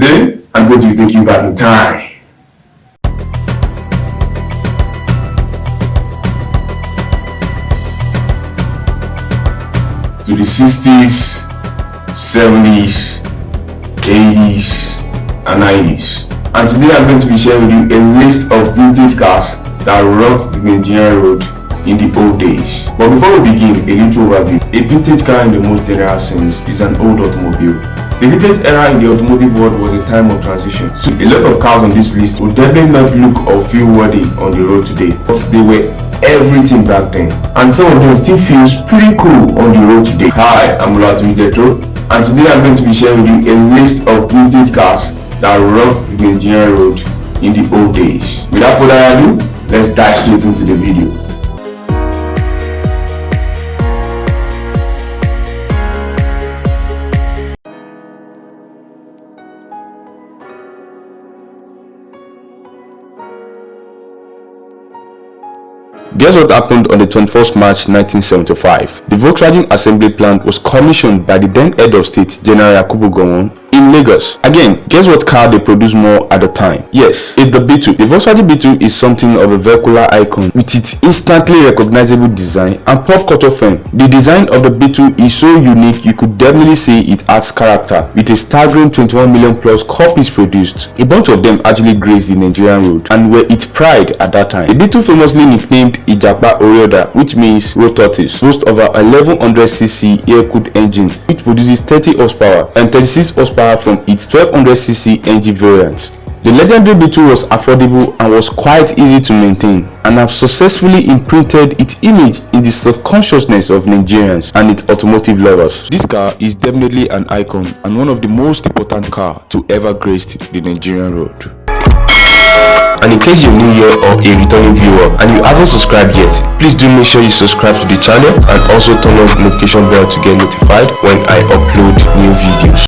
today I'm going to take you back in time to the 60s, 70s, 80s, and 90s. And today I'm going to be sharing with you a list of vintage cars that rocked the Nigerian road in the old days. But before we begin, a little overview. A vintage car in the most general sense is an old automobile. The vintage era in the automotive world was a time of transition. So a lot of cars on this list would definitely not look or feel worthy on the road today, but they were everything back then. And some of them still feels pretty cool on the road today. Hi, I'm Retro, and today I'm going to be sharing with you a list of vintage cars that rocked the Nigerian road in the old days. Without further ado, let's dive straight into the video. Guess what happened on the 21st March 1975? The Volkswagen assembly plant was commissioned by the then head of state, General Capone, in Lagos. Again, guess what car they produce more at the time? Yes, it's the Beetle. The Volkswagen Beetle is something of a vehicular icon with its instantly recognizable design and pop culture fame. The design of the Beetle is so unique you could definitely say it adds character. With a staggering 21 million plus copies produced, a bunch of them actually graced the Nigerian road and were its pride at that time. The Beetle, famously nicknamed Ijapa Orioda, which means road tortoise, boasts of a 1100cc air-cooled engine which produces 30 horsepower and 36 horsepower from its 1200cc engine variant. The legendary Beetle was affordable and was quite easy to maintain, and have successfully imprinted its image in the subconsciousness of Nigerians and its automotive lovers. This car is definitely an icon and one of the most important cars to ever grace the Nigerian road. And in case you're new here or a returning viewer and you haven't subscribed yet, please do make sure you subscribe to the channel and also turn on the notification bell to get notified when I upload new videos.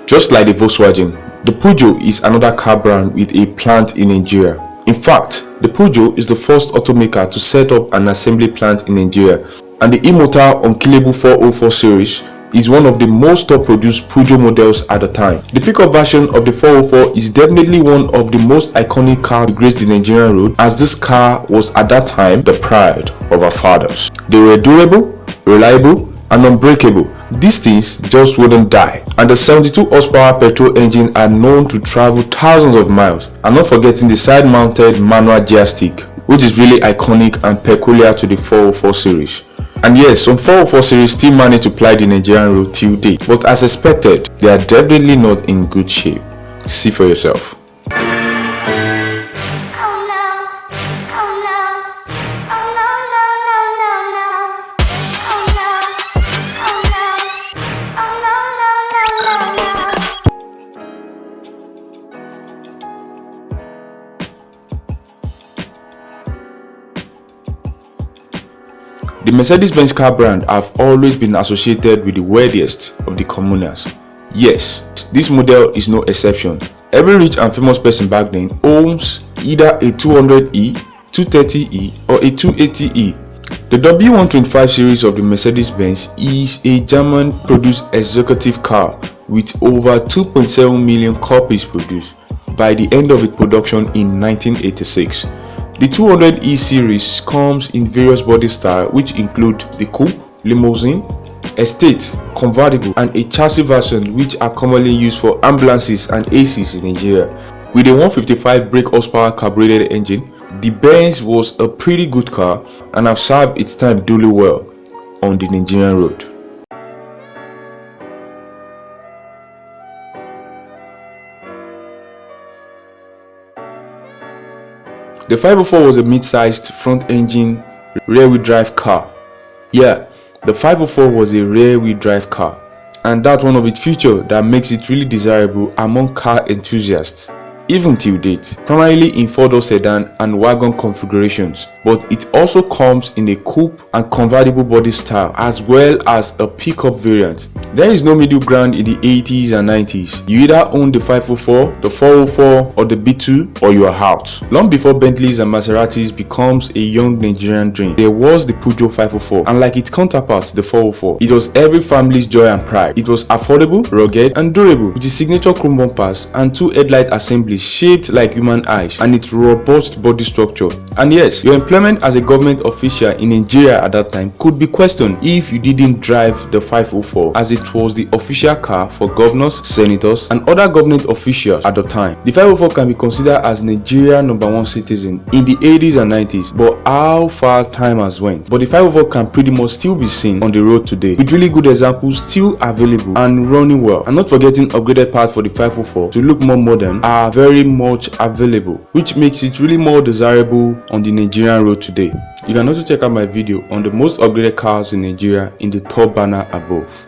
Just like the Volkswagen, the Pujo is another car brand with a plant in Nigeria. In fact, the Pujo is the first automaker to set up an assembly plant in Nigeria, and the immortal unkillable 404 series is one of the most top-produced Pujo models at the time. The pickup version of the 404 is definitely one of the most iconic cars to grace the Nigerian road, as this car was at that time the pride of our fathers. They were durable, reliable, and unbreakable. These things just wouldn't die, and the 72 horsepower petrol engine are known to travel thousands of miles, and not forgetting the side-mounted manual gear stick, which is really iconic and peculiar to the 404 series. And yes, some 404 series still manage to ply the Nigerian road till date, but as expected, they are definitely not in good shape. See for yourself. The Mercedes-Benz car brand have always been associated with the wealthiest of the commoners. Yes, this model is no exception. Every rich and famous person back then owns either a 200E, 230E or a 280E. The W125 series of the Mercedes-Benz is a German-produced executive car with over 2.7 million copies produced by the end of its production in 1986. The 200E series comes in various body styles, which include the coupe, limousine, estate, convertible, and a chassis version, which are commonly used for ambulances and ACs in Nigeria. With a 155 brake horsepower carbureted engine, the Benz was a pretty good car and have served its time duly well on the Nigerian road. The 504 was a mid-sized front-engine rear-wheel drive car. Yeah, the 504 was a rear-wheel drive car, and that's one of its features that makes it really desirable among car enthusiasts. even till date, primarily in 4-door sedan and wagon configurations, but it also comes in a coupe and convertible body style as well as a pickup variant. There is no middle ground in the 80s and 90s. You either own the 504, the 404 or the B2 or you are out. Long before Bentleys and Maseratis becomes a young Nigerian dream, there was the Pujo 504, and like its counterpart, the 404, it was every family's joy and pride. It was affordable, rugged and durable, with its signature chrome bumpers and 2 headlight assemblies shaped like human eyes and its robust body structure. And yes, your employment as a government official in Nigeria at that time could be questioned if you didn't drive the 504, as it was the official car for governors, senators and other government officials at the time. The 504 can be considered as Nigeria's #1 citizen in the 80s and 90s, but how far time has went. But the 504 can pretty much still be seen on the road today, with really good examples still available and running well. And not forgetting upgraded parts for the 504 to look more modern are very much available, which makes it really more desirable on the Nigerian road today. You can also check out my video on the most upgraded cars in Nigeria in the top banner above.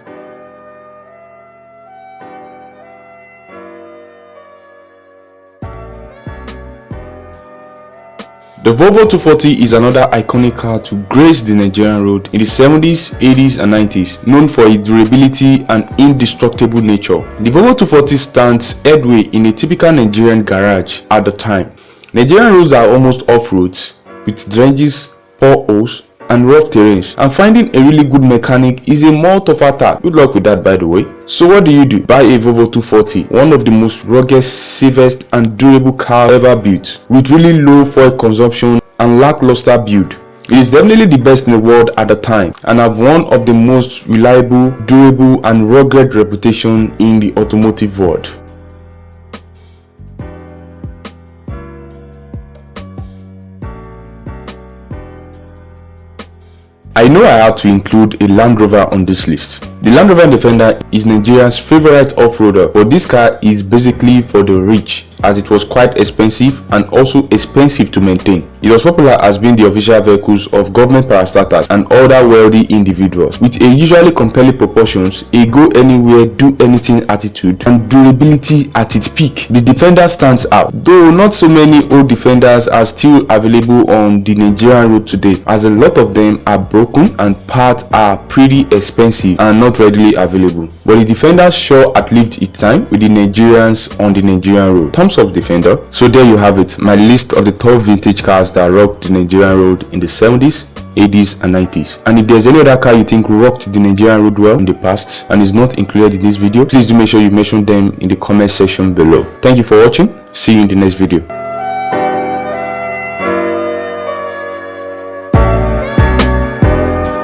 The Volvo 240 is another iconic car to grace the Nigerian road in the 70s, 80s and 90s, known for its durability and indestructible nature. The Volvo 240 stands headway in a typical Nigerian garage at the time. Nigerian roads are almost off-roads, with drenches, potholes and rough terrains, and finding a really good mechanic is a more tougher task. Good luck with that, by the way. So what do? Buy a Volvo 240, one of the most rugged, safest and durable cars ever built, with really low fuel consumption and lackluster build. It is definitely the best in the world at the time and have one of the most reliable, durable and rugged reputation in the automotive world. I know I had to include a Land Rover on this list. The Land Rover Defender is Nigeria's favorite off-roader, but this car is basically for the rich, as it was quite expensive and also expensive to maintain. It was popular as being the official vehicles of government parastatals and other wealthy individuals. With a usually compelling proportions, a go anywhere, do anything attitude, and durability at its peak, the Defender stands out. Though not so many old Defenders are still available on the Nigerian road today, as a lot of them are broken and parts are pretty expensive and not readily available. But the Defender sure outlived its time with the Nigerians on the Nigerian road. Thumbs up, Defender. So there you have it, my list of the top vintage cars that rocked the Nigerian road in the 70s, 80s and 90s. And if there's any other car you think rocked the Nigerian road well in the past and is not included in this video, please do make sure you mention them in the comment section below. Thank you for watching. See you in the next video.